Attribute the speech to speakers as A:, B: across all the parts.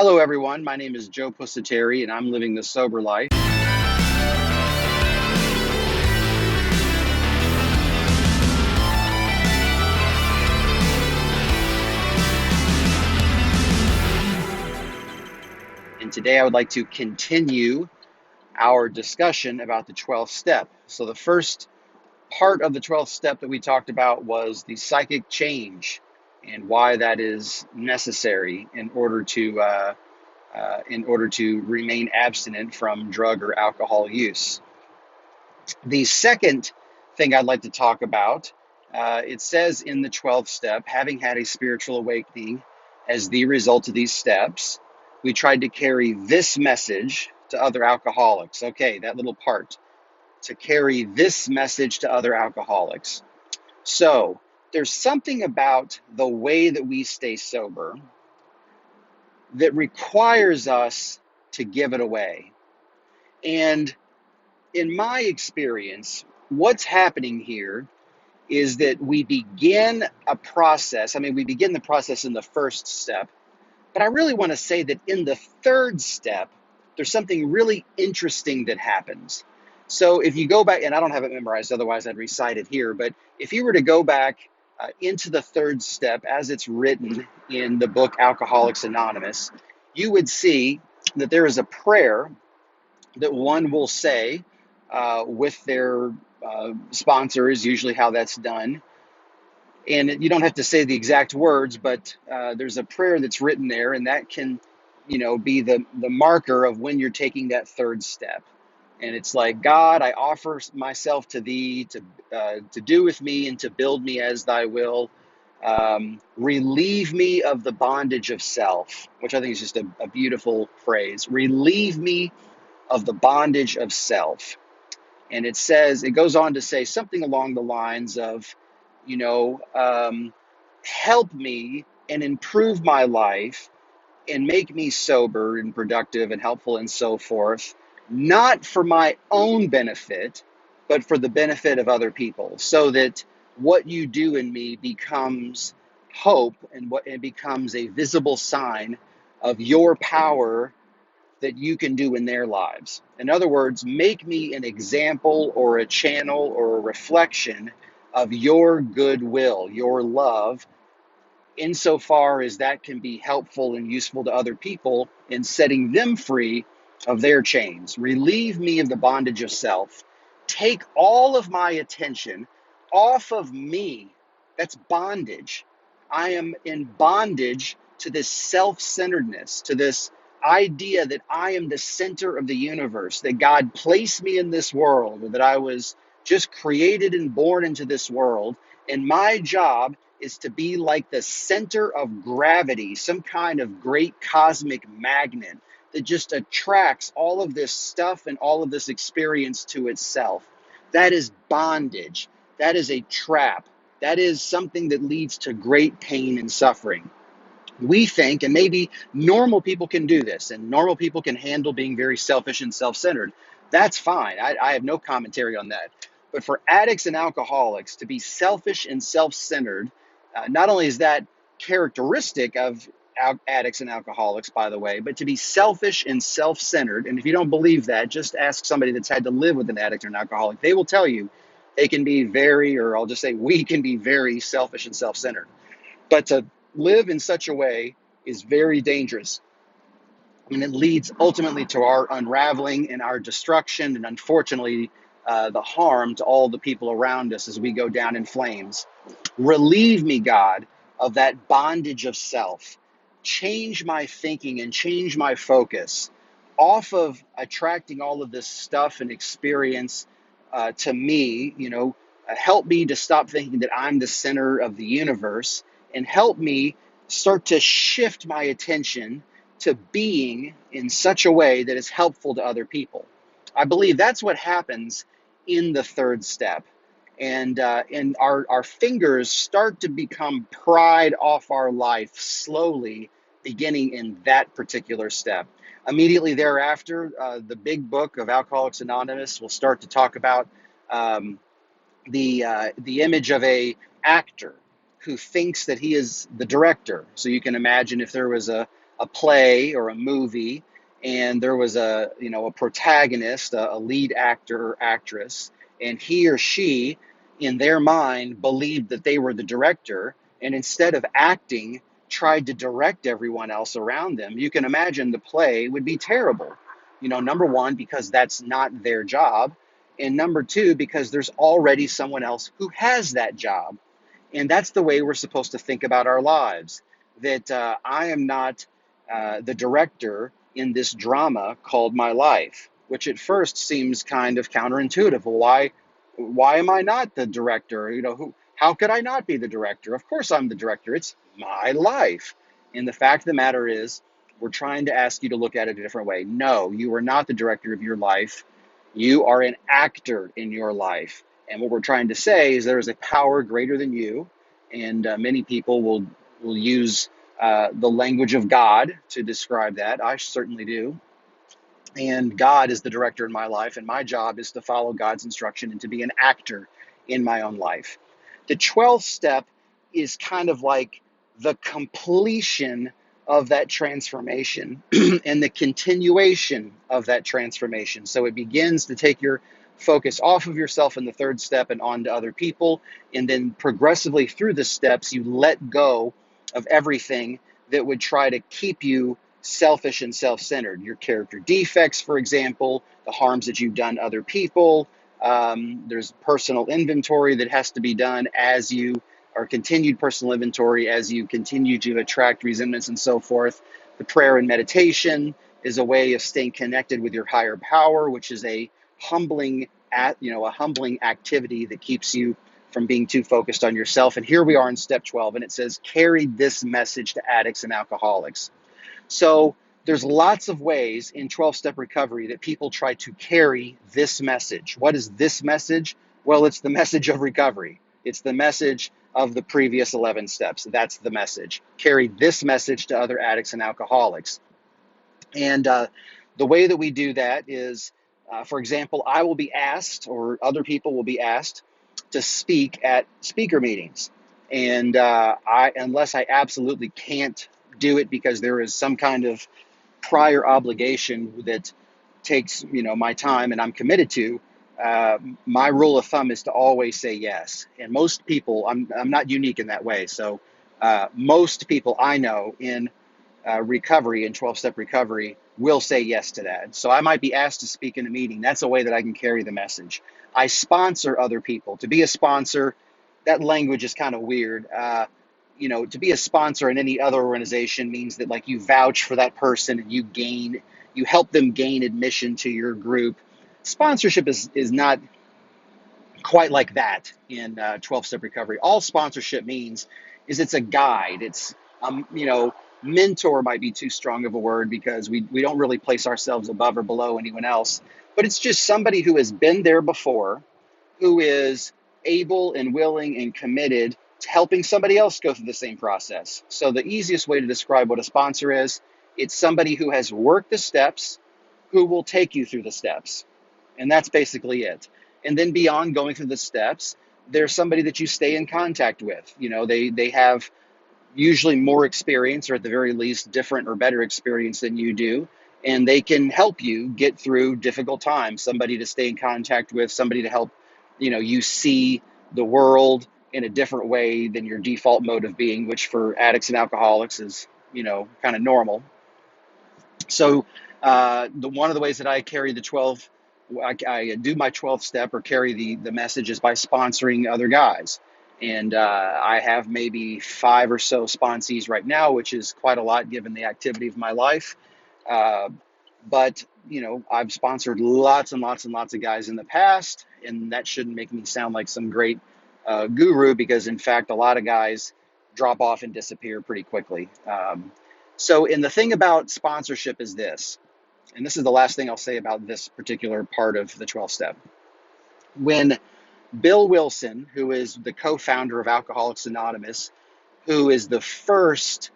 A: Hello, everyone. My name is Joe Pusateri, and I'm living the sober life. And today I would like to continue our discussion about the 12th step. So, the first part of the 12th step that we talked about was the psychic change and why that is necessary in order to remain abstinent from drug or alcohol use. The second thing I'd like to talk about, it says in the 12th step, having had a spiritual awakening as the result of these steps, we tried to carry this message to other alcoholics. Okay, that little part, to carry this message to other alcoholics. So there's something about the way that we stay sober that requires us to give it away. And in my experience, what's happening here is that we begin a process. I mean, we begin the process in the first step, but I really want to say that in the third step, there's something really interesting that happens. So if you go back, and I don't have it memorized, otherwise I'd recite it here, but if you were to go back into the third step as it's written in the book Alcoholics Anonymous, you would see that there is a prayer that one will say with their sponsor, is usually how that's done. And you don't have to say the exact words, but there's a prayer that's written there, and that can, be the marker of when you're taking that third step. And it's like, God, I offer myself to thee to do with me and to build me as thy will. Relieve me of the bondage of self, which I think is just a beautiful phrase. Relieve me of the bondage of self. And it goes on to say something along the lines of, you know, um, help me and improve my life and make me sober and productive and helpful and so forth, not for my own benefit, but for the benefit of other people, so that what you do in me becomes hope and what it becomes a visible sign of your power that you can do in their lives. In other words, make me an example or a channel or a reflection of your goodwill, your love, insofar as that can be helpful and useful to other people in setting them free of their chains. Relieve me of the bondage of self. Take all of my attention off of me. That's bondage. I am in bondage to this self-centeredness, to this idea that I am the center of the universe, that God placed me in this world, or that I was just created and born into this world. And my job is to be like the center of gravity, some kind of great cosmic magnet that just attracts all of this stuff and all of this experience to itself. That is bondage. That is a trap. That is something that leads to great pain and suffering. We think, and maybe normal people can do this, and normal people can handle being very selfish and self-centered. That's fine. I have no commentary on that. But for addicts and alcoholics to be selfish and self-centered, not only is that characteristic of addicts and alcoholics, by the way, but to be selfish and self-centered, and if you don't believe that, just ask somebody that's had to live with an addict or an alcoholic. They will tell you they can be very, or I'll just say we can be very selfish and self-centered. But to live in such a way is very dangerous. And it leads ultimately to our unraveling and our destruction, and unfortunately, the harm to all the people around us as we go down in flames. Relieve me, God, of that bondage of self. Change my thinking and change my focus off of attracting all of this stuff and experience to me. Help me to stop thinking that I'm the center of the universe, and help me start to shift my attention to being in such a way that is helpful to other people. I believe that's what happens in the third step. And our fingers start to become pried off our life slowly, beginning in that particular step. Immediately thereafter, the big book of Alcoholics Anonymous will start to talk about the image of a actor who thinks that he is the director. So you can imagine if there was a a play or a movie, and there was a protagonist, a lead actor or actress, and he or she, in their mind, believed that they were the director, and instead of acting, tried to direct everyone else around them. You can imagine the play would be terrible. Number one, because that's not their job, and number two, because there's already someone else who has that job. And that's the way we're supposed to think about our lives. That I am not the director in this drama called my life, which at first seems kind of counterintuitive. Well, why am I not the director? How could I not be the director? Of course I'm the director. It's my life. And the fact of the matter is, we're trying to ask you to look at it a different way. No, you are not the director of your life. You are an actor in your life. And what we're trying to say is there is a power greater than you, and many people will use the language of God to describe that. I certainly do. And God is the director in my life, and my job is to follow God's instruction and to be an actor in my own life. The 12th step is kind of like the completion of that transformation and the continuation of that transformation. So it begins to take your focus off of yourself in the third step and on to other people. And then progressively through the steps, you let go of everything that would try to keep you selfish and self-centered. Your character defects, for example, the harms that you've done other people. There's personal inventory that has to be done as you, or continued personal inventory as you continue to attract resentments and so forth. The prayer and meditation is a way of staying connected with your higher power, which is a humbling activity that keeps you from being too focused on yourself. And here we are in step 12, and it says, carry this message to addicts and alcoholics. So there's lots of ways in 12-step recovery that people try to carry this message. What is this message? Well, it's the message of recovery. It's the message of the previous 11 steps. That's the message. Carry this message to other addicts and alcoholics. And the way that we do that is, for example, I will be asked, or other people will be asked, to speak at speaker meetings. And unless I absolutely can't do it because there is some kind of prior obligation that takes my time and I'm committed to, my rule of thumb is to always say yes. And most people, I'm not unique in that way. So most people I know in recovery and 12-step recovery will say yes to that. So I might be asked to speak in a meeting. That's a way that I can carry the message. I sponsor other people. To be a sponsor, that language is kind of weird. To be a sponsor in any other organization means that like you vouch for that person and you help them gain admission to your group. Sponsorship is not quite like that in 12-step recovery. All sponsorship means is it's a guide. It's, mentor might be too strong of a word because we don't really place ourselves above or below anyone else, but it's just somebody who has been there before, who is able and willing and committed to helping somebody else go through the same process. So the easiest way to describe what a sponsor is, it's somebody who has worked the steps, who will take you through the steps. And that's basically it. And then beyond going through the steps, there's somebody that you stay in contact with. They have usually more experience, or at the very least different or better experience than you do, and they can help you get through difficult times. Somebody to stay in contact with, somebody to help you see the world in a different way than your default mode of being, which for addicts and alcoholics is kind of normal. So one of the ways that I carry the 12, I do my 12th step or carry the message is by sponsoring other guys. And I have maybe 5 or so sponsees right now, which is quite a lot given the activity of my life. But I've sponsored lots and lots and lots of guys in the past, and that shouldn't make me sound like some great guru, because in fact, a lot of guys drop off and disappear pretty quickly. And the thing about sponsorship is this, and this is the last thing I'll say about this particular part of the 12 step. When Bill Wilson, who is the co-founder of Alcoholics Anonymous, who is the first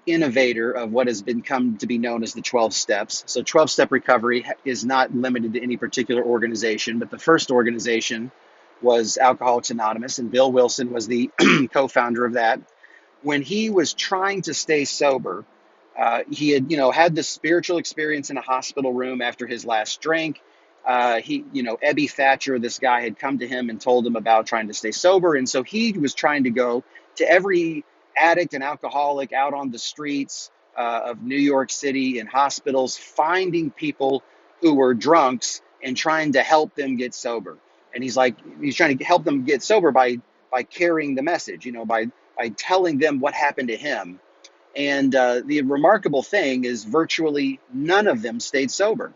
A: innovator of what has come to be known as the 12 steps. So 12-step recovery is not limited to any particular organization, but the first organization was Alcoholics Anonymous, and Bill Wilson was the co-founder of that. When he was trying to stay sober, He had, had this spiritual experience in a hospital room after his last drink. Ebby Thatcher, this guy, had come to him and told him about trying to stay sober. And so he was trying to go to every addict and alcoholic out on the streets of New York City and hospitals, finding people who were drunks and trying to help them get sober. And he's trying to help them get sober by carrying the message, by telling them what happened to him. And the remarkable thing is virtually none of them stayed sober,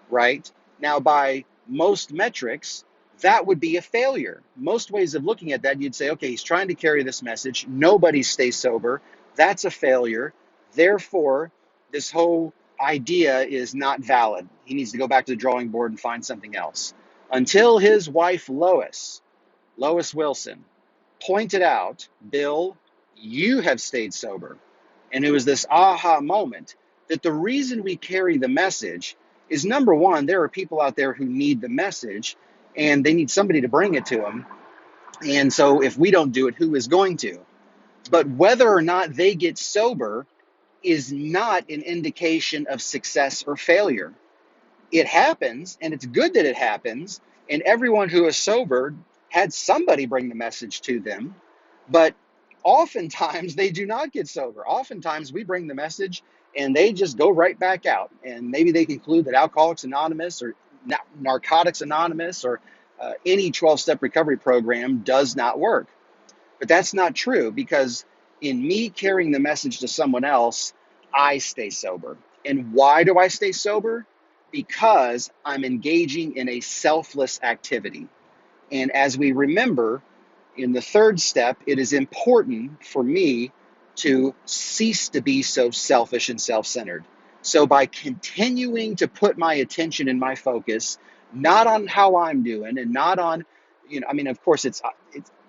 A: right? Now, by most metrics, that would be a failure. Most ways of looking at that, you'd say, okay, he's trying to carry this message. Nobody stays sober. That's a failure. Therefore, this whole idea is not valid. He needs to go back to the drawing board and find something else. Until his wife, Lois Wilson, pointed out, Bill, you have stayed sober. And it was this aha moment that the reason we carry the message is, number one, there are people out there who need the message and they need somebody to bring it to them. And so if we don't do it, who is going to? But whether or not they get sober is not an indication of success or failure. It happens, and it's good that it happens. And everyone who is sober had somebody bring the message to them. But oftentimes they do not get sober. Oftentimes we bring the message and they just go right back out. And maybe they conclude that Alcoholics Anonymous or Narcotics Anonymous or any 12-step recovery program does not work. But that's not true, because in me carrying the message to someone else, I stay sober. And why do I stay sober? Because I'm engaging in a selfless activity. And as we remember, in the third step, it is important for me to cease to be so selfish and self-centered. So by continuing to put my attention and my focus, not on how I'm doing and not on, of course, it's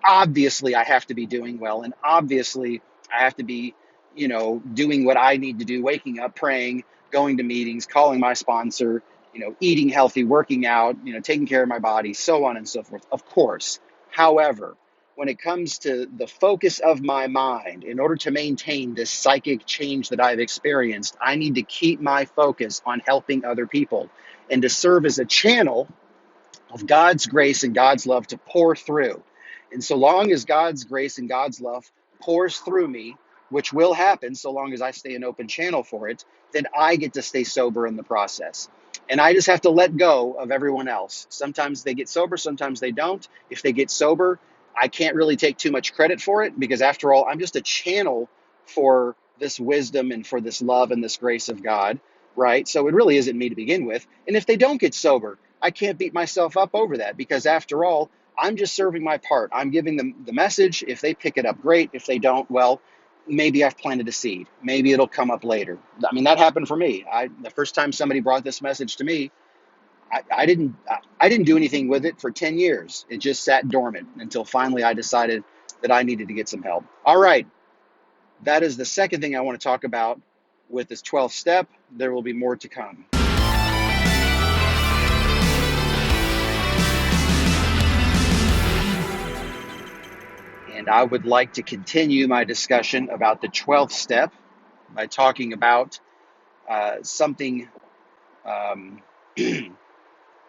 A: obviously I have to be doing well. And obviously I have to be, doing what I need to do, waking up, praying, going to meetings, calling my sponsor, eating healthy, working out, taking care of my body, so on and so forth. Of course. However, when it comes to the focus of my mind, in order to maintain this psychic change that I've experienced, I need to keep my focus on helping other people and to serve as a channel of God's grace and God's love to pour through. And so long as God's grace and God's love pours through me, which will happen so long as I stay an open channel for it, then I get to stay sober in the process. And I just have to let go of everyone else. Sometimes they get sober, sometimes they don't. If they get sober, I can't really take too much credit for it, because after all, I'm just a channel for this wisdom and for this love and this grace of God, right? So it really isn't me to begin with. And if they don't get sober, I can't beat myself up over that, because after all, I'm just serving my part. I'm giving them the message. If they pick it up, great. If they don't, well, maybe I've planted a seed. Maybe it'll come up later. That happened for me. The first time somebody brought this message to me, I didn't do anything with it for 10 years. It just sat dormant until finally I decided that I needed to get some help. All right. That is the second thing I want to talk about with this 12th step. There will be more to come. And I would like to continue my discussion about the 12th step by talking about something